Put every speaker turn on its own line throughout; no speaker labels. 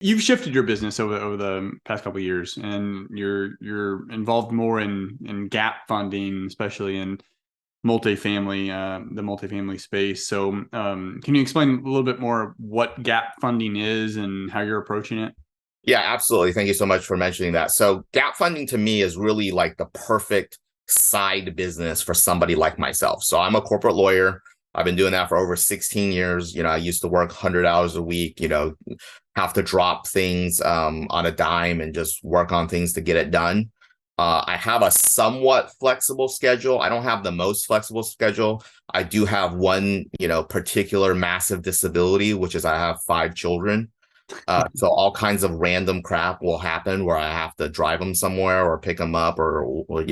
you've shifted your business over the past couple of years, and you're involved more in gap funding, especially in the multifamily space. So, can you explain a little bit more what gap funding is and how you're approaching it?
Yeah, absolutely. Thank you so much for mentioning that. So, gap funding to me is really like the perfect side business for somebody like myself. So, I'm a corporate lawyer. I've been doing that for over 16 years. I used to work 100 hours a week, have to drop things on a dime and just work on things to get it done. I have a somewhat flexible schedule. I don't have the most flexible schedule. I do have one, particular massive disability, which is I have 5 children. So all kinds of random crap will happen where I have to drive them somewhere or pick them up or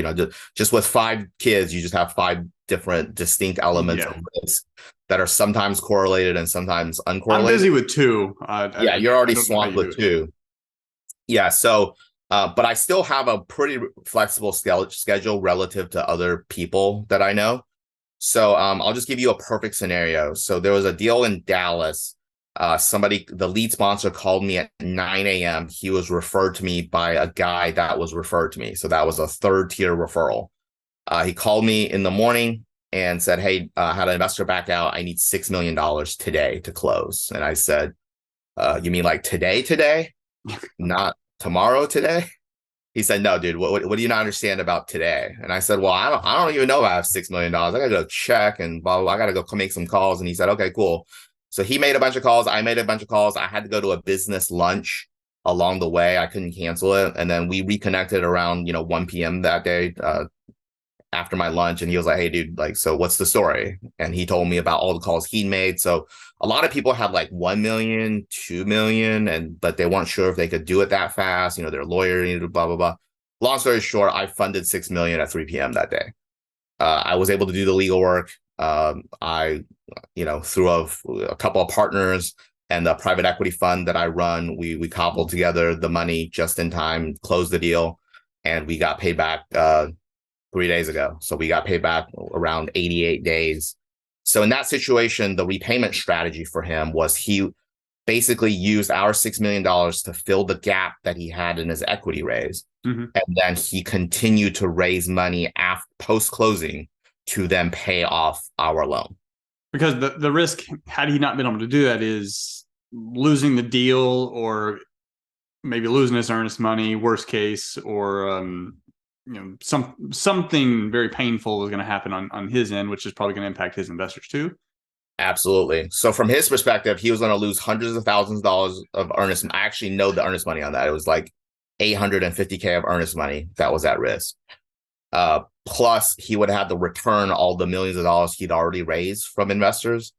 just with 5 kids, you just have 5 different distinct elements of
Yeah,
risk that are sometimes correlated and sometimes
I'm
uncorrelated.
busy with two.
Yeah, you're
I
already
don't know how
swamped
you do
with
it.
two. Yeah, so but I still have a pretty flexible schedule relative to other people that I know. So I'll just give you a perfect scenario. So there was a deal in Dallas. The lead sponsor called me at 9 a.m. He was referred to me by a guy that was referred to me. So that was a third tier referral. He called me in the morning and said, "Hey, I had an investor back out. I need $6 million today to close." And I said, "You mean like today? Not tomorrow today?" He said, "No, dude, what do you not understand about today?" And I said, "Well, I don't even know if I have $6 million. I gotta go check and blah, blah, blah. I gotta go make some calls." And he said, "Okay, cool." So he made a bunch of calls. I made a bunch of calls. I had to go to a business lunch along the way. I couldn't cancel it. And then we reconnected around, 1 p.m. that day, after my lunch. And he was like, "Hey, dude, like, so what's the story?" And he told me about all the calls he'd made. So a lot of people had like 1 million, 2 million, but they weren't sure if they could do it that fast. Their lawyer needed blah, blah, blah. Long story short, I funded 6 million at 3 p.m. that day. I was able to do the legal work. I, through a couple of partners and the private equity fund that I run, we cobbled together the money just in time, closed the deal, and we got paid back 3 days ago. So we got paid back around 88 days. So in that situation, the repayment strategy for him was he basically used our $6 million to fill the gap that he had in his equity raise.
Mhm.
And then he continued to raise money after post closing to then pay off our loan.
Because the risk, had he not been able to do that, is losing the deal or maybe losing his earnest money, worst case, or something very painful is going to happen on his end, which is probably going to impact his investors too.
Absolutely. So from his perspective, he was going to lose hundreds of thousands of dollars of earnest. I actually know the earnest money on that. It was like 850K of earnest money that was at risk. Plus, he would have had to return all the millions of dollars he'd already raised from investors.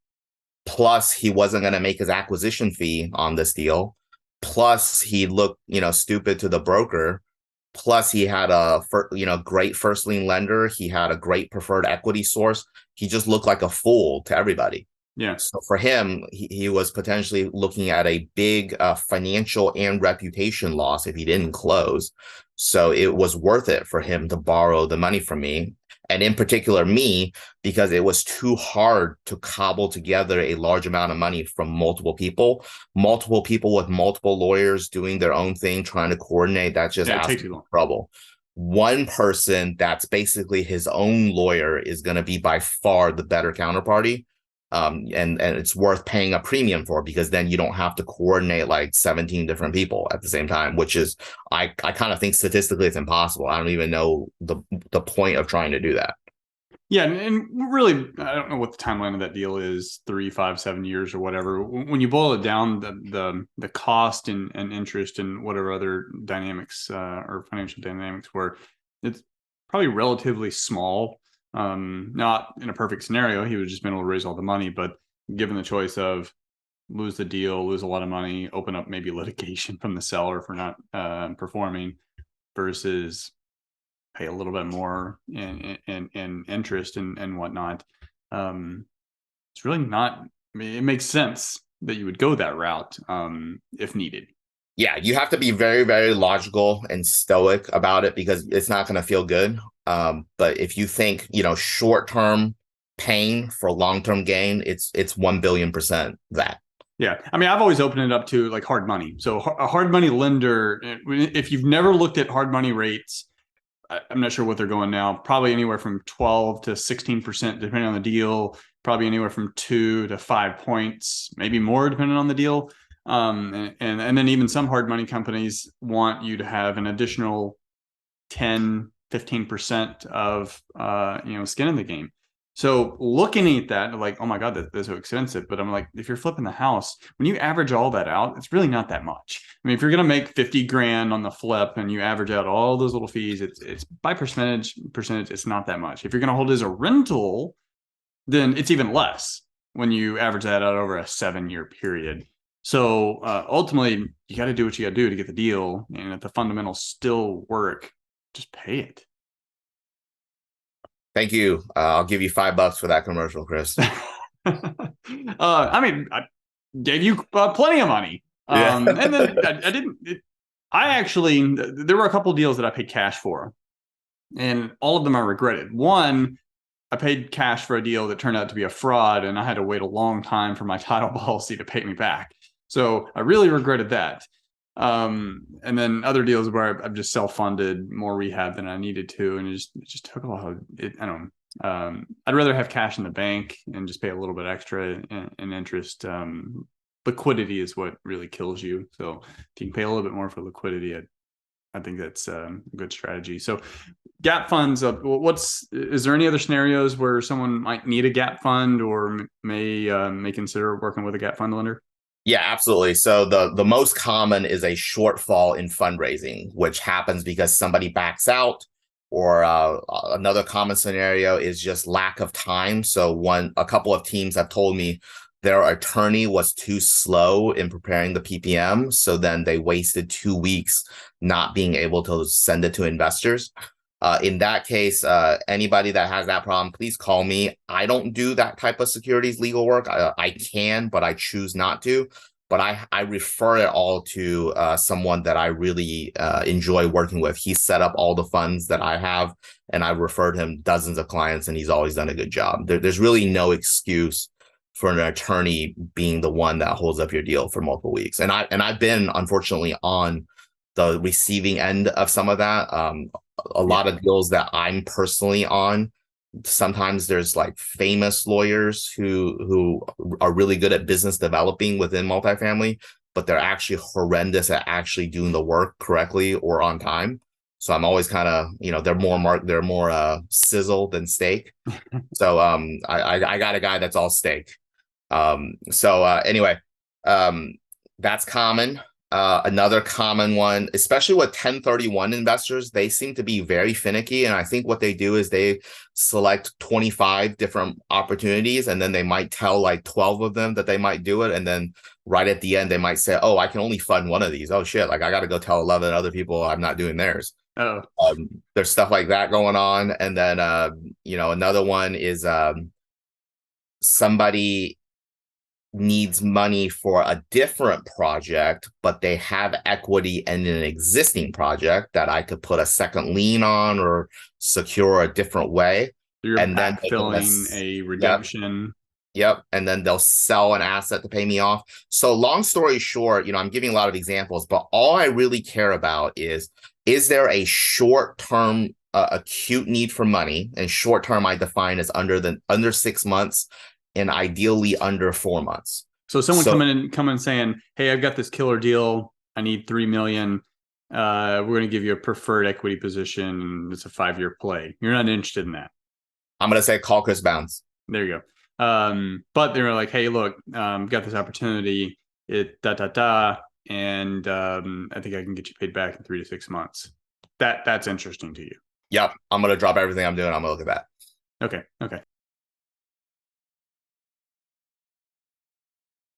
Plus, he wasn't going to make his acquisition fee on this deal. Plus, he looked, stupid to the broker. Plus, he had great first lien lender. He had a great preferred equity source. He just looked like a fool to everybody.
Yeah.
So for him, he was potentially looking at a big financial and reputation loss if he didn't close. So it was worth it for him to borrow the money from me, and in particular me, because it was too hard to cobble together a large amount of money from multiple people with multiple lawyers doing their own thing, trying to coordinate. That's just
Yeah, it takes
asking
too
for
long.
trouble. One person that's basically his own lawyer is going to be by far the better counterparty, and it's worth paying a premium for, because then you don't have to coordinate like 17 different people at the same time, which is I kind of think statistically it's impossible. I don't even know the point of trying to do that.
Yeah, and really, I don't know what the timeline of that deal is, 3, 5, 7 years or whatever. When you boil it down, the cost and interest and whatever other dynamics or financial dynamics were, it's probably relatively small. Not in a perfect scenario, he would have just been able to raise all the money, but given the choice of lose the deal, lose a lot of money, open up maybe litigation from the seller for not performing versus pay a little bit more in interest and whatnot. It's really not. I mean, it makes sense that you would go that route if needed.
Yeah, you have to be very, very logical and stoic about it because it's not going to feel good. But if you think, short term pain for long term gain, it's 1 billion% that.
Yeah. I mean, I've always opened it up to like hard money. So a hard money lender, if you've never looked at hard money rates, I'm not sure what they're going now, probably anywhere from 12 to 16%, depending on the deal, probably anywhere from 2 to 5 points, maybe more, depending on the deal. And then even some hard money companies want you to have an additional 10, 15% of skin in the game. So looking at that, like, oh my God, that's so expensive. But I'm like, if you're flipping the house, when you average all that out, it's really not that much. I mean, if you're gonna make 50 grand on the flip and you average out all those little fees, it's by percentage, it's not that much. If you're gonna hold it as a rental, then it's even less when you average that out over a 7-year period. So ultimately, you got to do what you got to do to get the deal, and if the fundamentals still work, just pay it.
Thank you. I'll give you $5 for that commercial, Chris.
I mean, I gave you plenty of money.
Yeah.
And then I didn't. I actually, there were a couple deals that I paid cash for, and all of them I regretted. One, I paid cash for a deal that turned out to be a fraud, and I had to wait a long time for my title policy to pay me back. So I really regretted that. And then other deals where I've just self-funded more rehab than I needed to, and it just took a lot of it. I don't know. I'd rather have cash in the bank and just pay a little bit extra in interest. Liquidity is what really kills you. So if you can pay a little bit more for liquidity, I think that's a good strategy. So gap funds, is there any other scenarios where someone might need a gap fund or may consider working with a gap fund lender?
Yeah, absolutely. So the most common is a shortfall in fundraising, which happens because somebody backs out, or another common scenario is just lack of time. So a couple of teams have told me their attorney was too slow in preparing the PPM, so then they wasted 2 weeks not being able to send it to investors. In that case, anybody that has that problem, please call me. I don't do that type of securities legal work. I can, but I choose not to. But I refer it all to someone that I really enjoy working with. He set up all the funds that I have, and I've referred him dozens of clients, and he's always done a good job. There's really no excuse for an attorney being the one that holds up your deal for multiple weeks. And I've been, unfortunately, on the receiving end of some of that. A lot of deals that I'm personally on, sometimes there's like famous lawyers who are really good at business developing within multifamily, but they're actually horrendous at actually doing the work correctly or on time. So I'm always kind of, they're more sizzle than steak. So I got a guy that's all steak. Anyway, that's common. Another common one, especially with 1031 investors, they seem to be very finicky. And I think what they do is they select 25 different opportunities, and then they might tell like 12 of them that they might do it. And then right at the end, they might say, oh, I can only fund one of these. Oh, shit. Like I got to go tell 11 other people I'm not doing theirs.
Oh,
There's stuff like that going on. And then, another one is somebody needs money for a different project, but they have equity in an existing project that I could put a second lien on or secure a different way.
you're
And then
backfilling a redemption.
Yep. And then they'll sell an asset to pay me off. So long story short, I'm giving a lot of examples, but all I really care about is there a short-term acute need for money? And short-term I define as under 6 months, and ideally under 4 months.
So someone coming saying, hey, I've got this killer deal. I need 3 million. We're going to give you a preferred equity position, and it's a 5-year play. You're not interested in that.
I'm going to say call Chris Bounds.
There you go. But they were like, hey, look, got this opportunity, and I think I can get you paid back in 3 to 6 months. That's interesting to you.
Yep. I'm going to drop everything I'm doing. I'm going to look at that.
Okay.